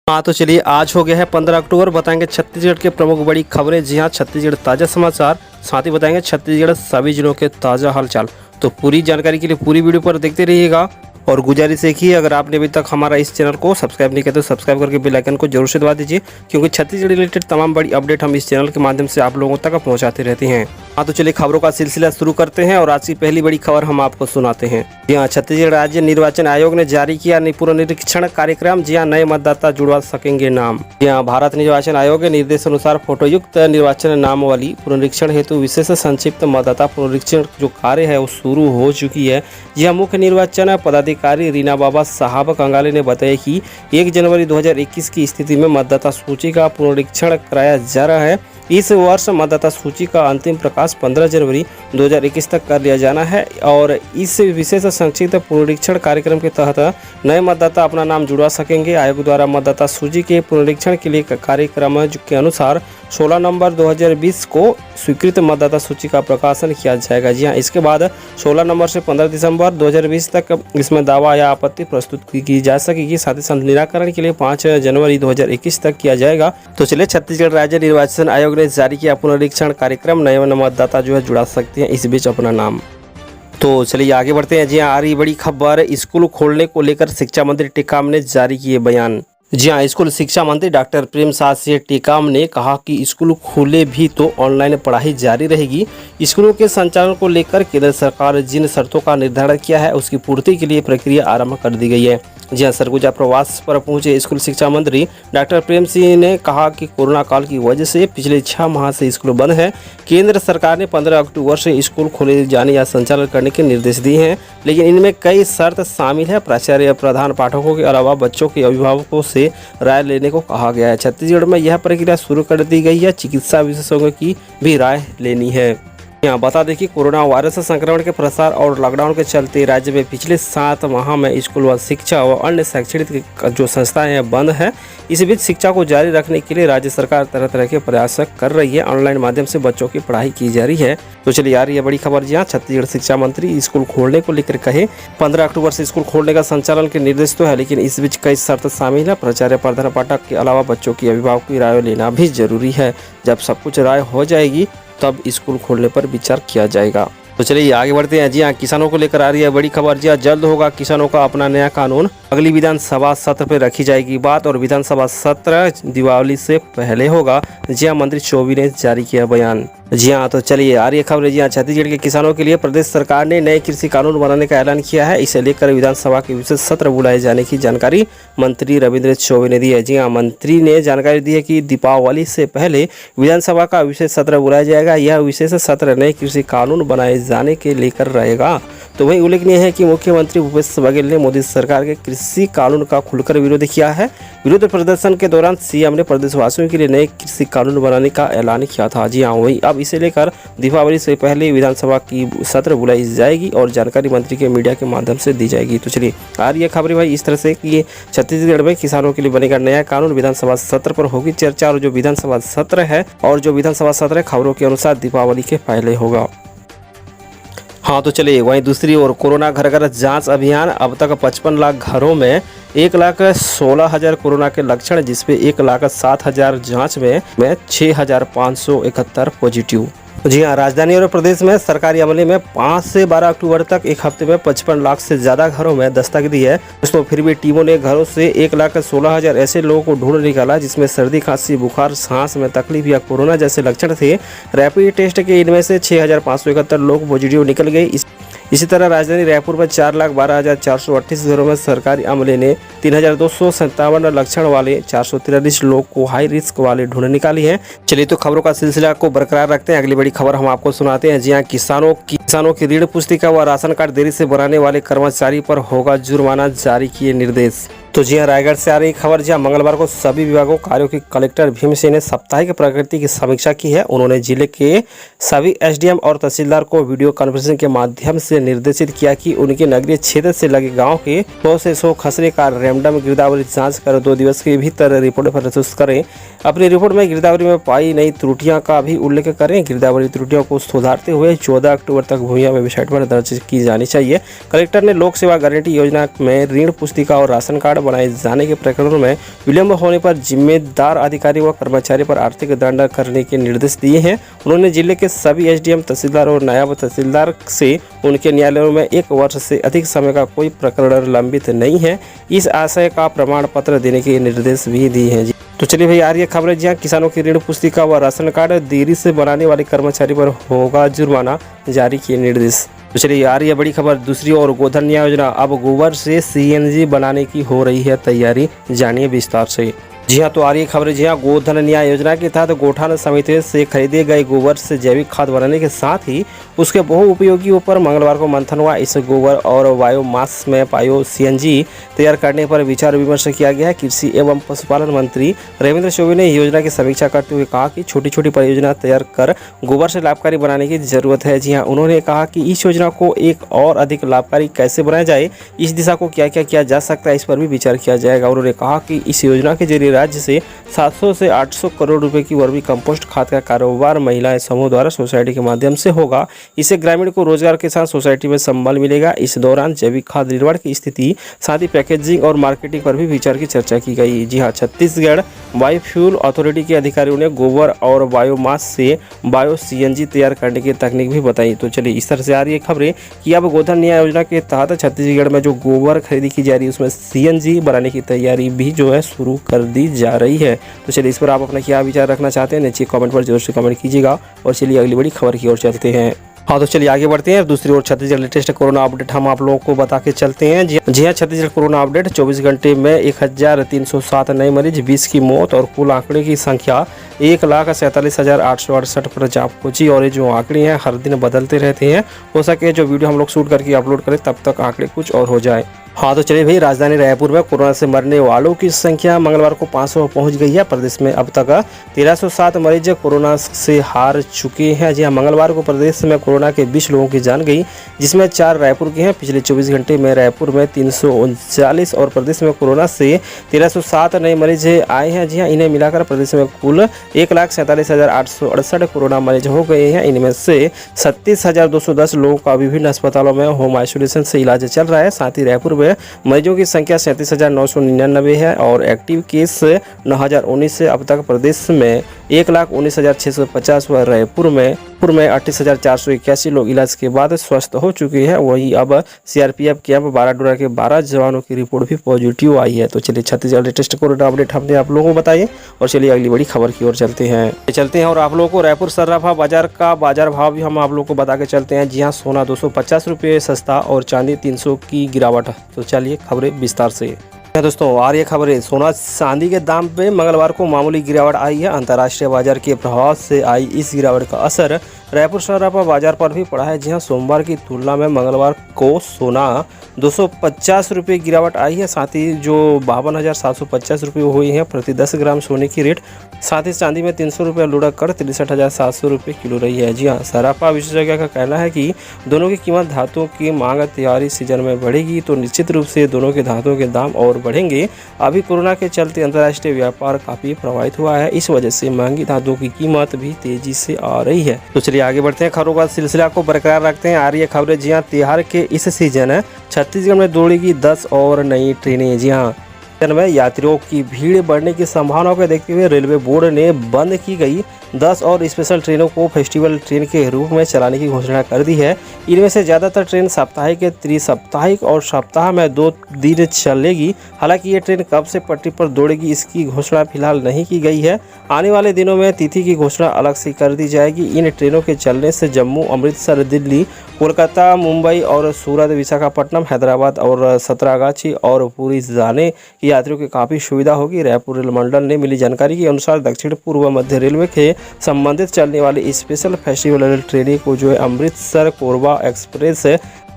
हाँ तो चलिए, आज हो गया है 15 अक्टूबर। बताएंगे छत्तीसगढ़ के प्रमुख बड़ी खबरें। जी हाँ, छत्तीसगढ़ ताज़ा समाचार, साथ ही बताएंगे छत्तीसगढ़ सभी जिलों के ताज़ा हालचाल। तो पूरी जानकारी के लिए पूरी वीडियो पर देखते रहिएगा। और गुजारिश एक ही, अगर आपने अभी तक हमारा इस चैनल को सब्सक्राइब नहीं किया तो सब्सक्राइब करके बेल आइकन को जरूर से दबा दीजिए, क्योंकि छत्तीसगढ़ रिलेटेड तमाम बड़ी अपडेट हम इस चैनल के माध्यम से आप लोगों तक पहुंचाते रहते हैं। हाँ तो चलिए, खबरों का सिलसिला शुरू करते हैं और आज की पहली बड़ी खबर हम आपको सुनाते हैं। जी हाँ, छत्तीसगढ़ राज्य निर्वाचन आयोग ने जारी किया पुनरीक्षण कार्यक्रम। जी हाँ, नए मतदाता जुड़वा सकेंगे नाम। जी हाँ, भारत निर्वाचन आयोग के निर्देश अनुसार फोटोयुक्त निर्वाचन नामावली पुनरीक्षण हेतु विशेष संक्षिप्त मतदाता पुनरीक्षण जो कार्य है वो शुरू हो चुकी है। यह मुख्य निर्वाचन पदाधिकारी रीना बाबा साहब कंगाले ने बताया कि 1 जनवरी 2021 की स्थिति में मतदाता सूची का पुनरीक्षण कराया जा रहा है। इस वर्ष मतदाता सूची का अंतिम प्रकाश 15 जनवरी 2021 तक कर लिया जाना है और इस विशेष संक्षिप्त पुनरीक्षण कार्यक्रम के तहत नए मतदाता अपना नाम जुड़वा सकेंगे। आयोग द्वारा मतदाता सूची के पुनरीक्षण के लिए कार्यक्रम के अनुसार 16 नवंबर 2020 को स्वीकृत मतदाता सूची का प्रकाशन किया जाएगा। जी हाँ, इसके बाद 16 नवंबर से 15 दिसंबर 2020 तक इसमें दावा या आपत्ति प्रस्तुत की जा सकेगी। साथ ही साथ निराकरण के लिए 5 जनवरी 2021 तक किया जाएगा। तो चलिए, छत्तीसगढ़ राज्य निर्वाचन आयोग ने जारी किया पुनरीक्षण कार्यक्रम। नए मतदाता जो है जुड़ा सकते हैं इस बीच अपना नाम। तो चलिए आगे बढ़ते हैं। जी हाँ, आ रही बड़ी खबर, स्कूल खोलने को लेकर शिक्षा मंत्री टेकाम ने जारी किए बयान। जी हाँ, स्कूल शिक्षा मंत्री डॉक्टर प्रेमसाद सिंह टेकाम ने कहा कि स्कूल खुले भी तो ऑनलाइन पढ़ाई जारी रहेगी। स्कूलों के संचालन को लेकर केंद्र सरकार जिन शर्तों का निर्धारण किया है उसकी पूर्ति के लिए प्रक्रिया आरंभ कर दी गई है। जी हाँ, सरगुजा प्रवास पर पहुंचे स्कूल शिक्षा मंत्री डॉक्टर प्रेम सिंह ने कहा कि कोरोना काल की वजह से पिछले 6 माह से स्कूल बंद है। केंद्र सरकार ने 15 अक्टूबर से स्कूल खोले जाने या संचालन करने के निर्देश दिए हैं, लेकिन इनमें कई शर्त शामिल है। प्राचार्य, प्रधान पाठकों के अलावा बच्चों के अभिभावकों से राय लेने को कहा गया है। छत्तीसगढ़ में यह प्रक्रिया शुरू कर दी गई है। चिकित्सा विशेषज्ञों की भी राय लेनी है। यहाँ बता दें कि कोरोना वायरस संक्रमण के प्रसार और लॉकडाउन के चलते राज्य में पिछले 7 माह में स्कूल व शिक्षा व अन्य शैक्षणिक जो संस्थाएं हैं बंद है। इस बीच शिक्षा को जारी रखने के लिए राज्य सरकार तरह तरह के प्रयास कर रही है। ऑनलाइन माध्यम से बच्चों की पढ़ाई की जा रही है। तो चलिए यार, ये बड़ी खबर। जी हाँ, छत्तीसगढ़ शिक्षा मंत्री स्कूल खोलने को लेकर कहे 15 अक्टूबर से स्कूल खोलने का संचालन के निर्देश तो है, लेकिन इस बीच कई शर्त शामिल है। प्राचार्य, प्रधान पाठक के अलावा बच्चों की अभिभावकों की राय लेना भी जरूरी है। जब सब कुछ राय हो जाएगी तब स्कूल खोलने पर विचार किया जाएगा। तो चलिए आगे बढ़ते हैं। जी हाँ, किसानों को लेकर आ रही है बड़ी खबर। जी हाँ, जल्द होगा किसानों का अपना नया कानून। अगली विधानसभा सत्र पर रखी जाएगी बात और विधानसभा सत्र दिवाली से पहले होगा। जी हाँ, मंत्री चौबे ने जारी किया बयान। जी हाँ, तो चलिए आ रही है खबर। जी हाँ, छत्तीसगढ़ के किसानों के लिए प्रदेश सरकार ने नए कृषि कानून बनाने का ऐलान किया है। इसे लेकर विधानसभा के विशेष सत्र बुलाए जाने की जानकारी मंत्री रविंद्र चौबे ने दी है। जी हाँ, मंत्री ने जानकारी दी है कि दीपावली से पहले विधानसभा का विशेष सत्र बुलाया जाएगा। यह विशेष सत्र नए कृषि कानून बनाए जाने के लेकर रहेगा। तो वही उल्लेखनीय है कि मुख्यमंत्री भूपेश बघेल ने मोदी सरकार के कृषि कानून का खुलकर विरोध किया है। विरोध प्रदर्शन के दौरान सीएम ने प्रदेशवासियों के लिए नए कृषि कानून बनाने का ऐलान किया था। जी हाँ, वही अब इसे लेकर दीपावली से पहले विधानसभा की सत्र बुलाई जाएगी और जानकारी मंत्री के मीडिया के माध्यम से दी जाएगी। तो चलिए आ रही है खबरें भाई इस तरह से कि छत्तीसगढ़ में किसानों के लिए बनेगा नया कानून। विधानसभा सत्र पर होगी चर्चा और जो विधानसभा सत्र है खबरों के अनुसार दीपावली के पहले होगा। हाँ तो चलिए, वहीं दूसरी ओर कोरोना घर घर जांच अभियान। अब तक 55 लाख घरों में 1,16,000 कोरोना के लक्षण, जिसपे 1,07,000 जांच में 6,571 पॉजिटिव। जी हाँ, राजधानी और प्रदेश में सरकारी अमले में 5 से 12 अक्टूबर तक एक हफ्ते में 55 लाख से ज्यादा घरों में दस्तक दी है। दोस्तों, फिर भी टीमों ने घरों से 1,16,000 ऐसे लोगों को ढूंढ निकाला जिसमें सर्दी, खांसी, बुखार, सांस में तकलीफ या कोरोना जैसे लक्षण थे। रैपिड टेस्ट के इनमें से 6,571 लोग पॉजिटिव निकल गए। इसी तरह राजधानी रायपुर में 4,12,438 घरों में सरकारी अमले ने 3,257 लक्षण वाले 443 लोग को हाई रिस्क वाले ढूंढ निकाली है। चलिए तो खबरों का सिलसिला को बरकरार रखते हैं। अगली बड़ी खबर हम आपको सुनाते हैं। जी हाँ, किसानों की ऋण पुस्तिका व राशन कार्ड देरी से बनाने वाले कर्मचारी पर होगा जुर्माना, जारी किए निर्देश। तो जी हाँ, रायगढ़ से आ रही खबर। जी हाँ, मंगलवार को सभी विभागों कार्यों की कलेक्टर भीम सिंह ने साप्ताहिक प्रगति की समीक्षा की है। उन्होंने जिले के सभी एसडीएम और तहसीलदार को वीडियो कॉन्फ्रेंसिंग के माध्यम से निर्देशित किया कि उनके नगरीय क्षेत्र से लगे गांव के 100 से 100 खसरे का रैंडम गिरदावरी जांच कर 2 दिवस के भीतर रिपोर्ट प्रस्तुत करें। अपनी रिपोर्ट में गिरदावरी में पाई नई त्रुटियां का भी उल्लेख करें। गिरदावरी त्रुटियों को सुधारते हुए 14 अक्टूबर तक भूया वेबसाइट पर दर्ज की जानी चाहिए। कलेक्टर ने लोक सेवा गारंटी योजना में ऋण पुस्तिका और राशन कार्ड बनाए जाने के प्रकरणों में विलंब होने पर जिम्मेदार अधिकारी व कर्मचारी पर आर्थिक दंड करने के निर्देश दिए हैं। उन्होंने जिले के सभी एसडीएम, तहसीलदार और नायब तहसीलदार से उनके न्यायालयों में 1 वर्ष से अधिक समय का कोई प्रकरण लंबित नहीं है, इस आशय का प्रमाण पत्र देने के निर्देश भी दिए हैं। तो चलिए भाई, आ रही है खबरें जहां किसानों की ऋण पुस्तिका व राशन कार्ड देरी से बनाने वाले कर्मचारी पर होगा जुर्माना, जारी किए निर्देश। तो चलिए, आ रही है बड़ी खबर दूसरी ओर, गोधन न्याय योजना, अब गोबर से सीएनजी बनाने की हो रही है तैयारी, जानिए विस्तार से। जी हाँ, तो आ रही है खबर, जी हाँ, गोधन न्याय योजना के तहत गोठान समिति से खरीदे गए गोबर से जैविक खाद बनाने के साथ ही उसके बहुउपयोगियों पर मंगलवार को मंथन हुआ। इस गोबर और बायोमास में बायो सीएनजी तैयार करने पर विचार विमर्श किया गया है। कृषि एवं पशुपालन मंत्री रविंद्र चौबे ने योजना की समीक्षा करते हुए कहा कि छोटी छोटी परियोजना तैयार कर गोबर से लाभकारी बनाने की जरूरत है। जी हाँ, उन्होंने कहा कि इस योजना को एक और अधिक लाभकारी कैसे बनाया जाए, इस दिशा को क्या क्या किया जा सकता है, इस पर भी विचार किया जाएगा। उन्होंने कहा कि इस योजना के जरिए राज्य से 700 से 800 करोड़ रुपए की वर्मी कंपोस्ट खाद का कारोबार महिलाएं समूह द्वारा सोसाइटी के माध्यम से होगा। इससे ग्रामीण को रोजगार के साथ सोसाइटी में संबल मिलेगा। इस दौरान जैविक खाद निर्माण की स्थिति, साथ ही पैकेजिंग और मार्केटिंग पर भी विचार की चर्चा की गई। जी हाँ, छत्तीसगढ़ बायोफ्यूल अथॉरिटी के अधिकारियों ने गोबर और बायोमास से बायो सीएनजी तैयार करने की तकनीक भी बताई। तो चलिए, इस तरह से आ रही है खबरें कि अब गोधन न्याय योजना के तहत छत्तीसगढ़ में जो गोबर खरीदी की जा रही है उसमें सीएनजी बनाने की तैयारी भी जो है शुरू कर दी जा रही है। तो चलिए, इस पर आप अपना क्या विचार रखना चाहते हैं नीचे कमेंट पर जरूर से कमेंट कीजिएगा। और चलिए, अगली बड़ी खबर की ओर चलते हैं। हाँ, तो चलिए आगे बढ़ते हैं। दूसरी ओर छत्तीसगढ़ लेटेस्ट कोरोना अपडेट हम आप लोगों को बता के चलते हैं। जी हाँ, छत्तीसगढ़ कोरोना अपडेट 24 घंटे में 1307 नए मरीज, 20 की मौत और कुल आंकड़े की संख्या 1,47,868 पर जा पहुंची। और ये जो आंकड़े हैं हर दिन बदलते रहते हैं, हो सके जो वीडियो हम लोग शूट करके अपलोड करें तब तक आंकड़े कुछ और हो जाए। हाँ, तो चलिए भाई, राजधानी रायपुर में कोरोना से मरने वालों की संख्या मंगलवार को 500 पहुंच गई है। प्रदेश में अब तक 1307 मरीज कोरोना से हार चुके हैं। जी हाँ, मंगलवार को प्रदेश में कोरोना के 20 लोगों की जान गई, जिसमें 4 रायपुर के हैं। पिछले 24 घंटे में रायपुर में 339 और प्रदेश में कोरोना से 1307 नए मरीज आए हैं। जी हाँ, इन्हें मिलाकर प्रदेश में कुल 1,47,868 कोरोना मरीज हो गए हैं। इनमें से 37,210 लोगों का विभिन्न अस्पतालों में होम आइसोलेशन से इलाज चल रहा है। साथ ही रायपुर में मरीजों की संख्या 37,999 है और एक्टिव केस 9,019 है। अब तक प्रदेश में 1,19,650 व रायपुर में 28,481 लोग इलाज के बाद स्वस्थ हो चुके हैं। वहीं अब सीआरपीएफ कैंप बाराडोरा के 12 जवानों की रिपोर्ट भी पॉजिटिव आई है। तो चलिए, छत्तीसगढ़ लेटेस्ट कोरोना अपडेट हमने आप लोगों को बताइए। और चलिए अगली बड़ी खबर की ओर चलते हैं और आप लोगों को रायपुर सर्राफा बाजार का बाजार भाव भी हम आप लोगों को बता के चलते हैं। जी हाँ, सोना 250 रुपये सस्ता और चांदी 300 की गिरावट। तो चलिए खबरें विस्तार से। दोस्तों, आ रही है खबरें, सोना चांदी के दाम पे मंगलवार को मामूली गिरावट आई है। अंतर्राष्ट्रीय बाजार के प्रभाव से आई इस गिरावट का असर रायपुर सर्राफा बाजार पर भी पड़ा है। जी हाँ, सोमवार की तुलना में मंगलवार को सोना 250 रुपये गिरावट आई है। साथ ही जो 52,750 रुपये हुई हैं प्रति 10 ग्राम सोने की रेट। साथ ही चांदी में 300 रुपये लुढ़क कर 63,700 रुपये किलो रही है। जी हाँ, सर्राफा विशेषज्ञ का कहना है कि दोनों की कीमत, धातुओं की मांग त्योहारी सीजन में बढ़ेगी तो निश्चित रूप से दोनों के धातुओं के दाम और बढ़ेंगे। अभी कोरोना के चलते अंतर्राष्ट्रीय व्यापार काफी प्रभावित हुआ है, इस वजह से महंगी धातुओं की कीमत भी तेजी से आ रही है। तो चलिए आगे बढ़ते हैं, खबरों का सिलसिला को बरकरार रखते हैं। आ रही है खबरें, जी हाँ, त्योहार के इस सीजन छत्तीसगढ़ में दौड़ेगी 10 और नई ट्रेनें। जी हाँ, में यात्रियों की भीड़ बढ़ने की संभावना को देखते हुए रेलवे बोर्ड ने बंद की गई 10 और स्पेशल ट्रेनों को फेस्टिवल ट्रेन के रूप में चलाने की घोषणा कर दी है। इनमें से ज़्यादातर ट्रेन साप्ताहिक, त्रिसाप्ताहिक और सप्ताह में 2 दिन चलेगी। हालांकि ये ट्रेन कब से पटरी पर दौड़ेगी इसकी घोषणा फिलहाल नहीं की गई है। आने वाले दिनों में तिथि की घोषणा अलग से कर दी जाएगी। इन ट्रेनों के चलने से जम्मू, अमृतसर, दिल्ली, कोलकाता, मुंबई और सूरत, विशाखापट्टनम, हैदराबाद और सतरागाछी और पुरी जाने की यात्रियों की काफ़ी सुविधा होगी। रायपुर रेल मंडल ने मिली जानकारी के अनुसार दक्षिण पूर्व मध्य रेलवे के संबंधित चलने वाली स्पेशल फेस्टिवल ट्रेनें को जो है अमृतसर कोरबा एक्सप्रेस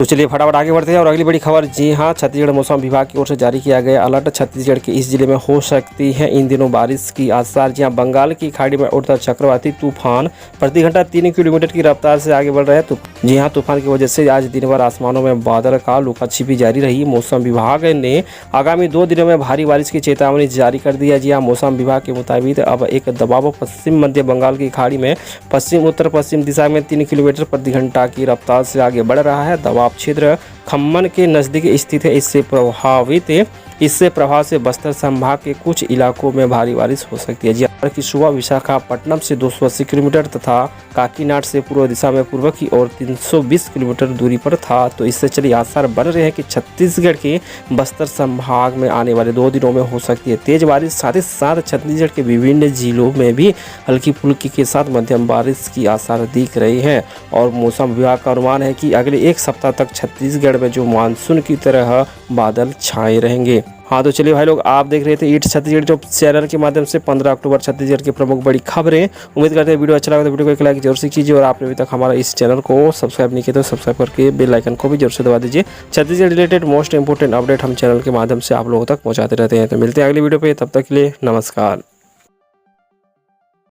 तो चलिए फटाफट आगे बढ़ते हैं और अगली बड़ी खबर। जी हाँ, छत्तीसगढ़ मौसम विभाग की ओर से जारी किया गया अलर्ट। छत्तीसगढ़ के इस जिले में हो सकती है इन दिनों बारिश की आसार। जी हाँ, बंगाल की खाड़ी में उड़ता चक्रवाती तूफान प्रति घंटा 3 किलोमीटर की रफ्तार से आगे बढ़ रहा है। तो जी हाँ, तूफान की वजह से आज दिन भर आसमानों में बादल का लुकाछिपी जारी रही। मौसम विभाग ने आगामी 2 दिनों में भारी बारिश की चेतावनी जारी कर दी है। जी हाँ, मौसम विभाग के मुताबिक अब एक दबाव पश्चिम मध्य बंगाल की खाड़ी में पश्चिम उत्तर पश्चिम दिशा में 3 किलोमीटर प्रति घंटा की रफ्तार से आगे बढ़ रहा है। दबाव क्षेत्र खम्मन के नजदीक स्थित है। इससे प्रभाव से बस्तर संभाग के कुछ इलाकों में भारी बारिश हो सकती है। जी की सुबह विशाखापट्टनम से 280 किलोमीटर तथा काकीनाड से पूर्व दिशा में पूर्व की ओर 320 किलोमीटर दूरी पर था। तो इससे चलिए आसार बन रहे हैं कि छत्तीसगढ़ के बस्तर संभाग में आने वाले 2 दिनों में हो सकती है तेज बारिश। साथ ही साथ छत्तीसगढ़ के विभिन्न जिलों में भी हल्की फुल्की के साथ मध्यम बारिश की आसार दिख रही है। और मौसम विभाग का अनुमान है कि अगले 1 सप्ताह तक छत्तीसगढ़ में जो मानसून की तरह बादल छाए रहेंगे। हाँ तो चलिए भाई लोग, आप देख रहे थे ईट छत्तीसगढ़ जो चैनल के माध्यम से 15 अक्टूबर छत्तीसगढ़ की प्रमुख बड़ी खबरें। उम्मीद करते हैं वीडियो अच्छा लगा तो वीडियो को एक लाइक जरूर से कीजिए और आपने अभी तक हमारा इस चैनल को सब्सक्राइब नहीं किया तो सब्सक्राइब करके बेल आइकन को भी जरूर से दबा दीजिए। Chhattisgarh related most important update हम चैनल के माध्यम से आप लोगों तक पहुँचाते रहते हैं। तो मिलते हैं अगली वीडियो पे, तब तक के लिए नमस्कार।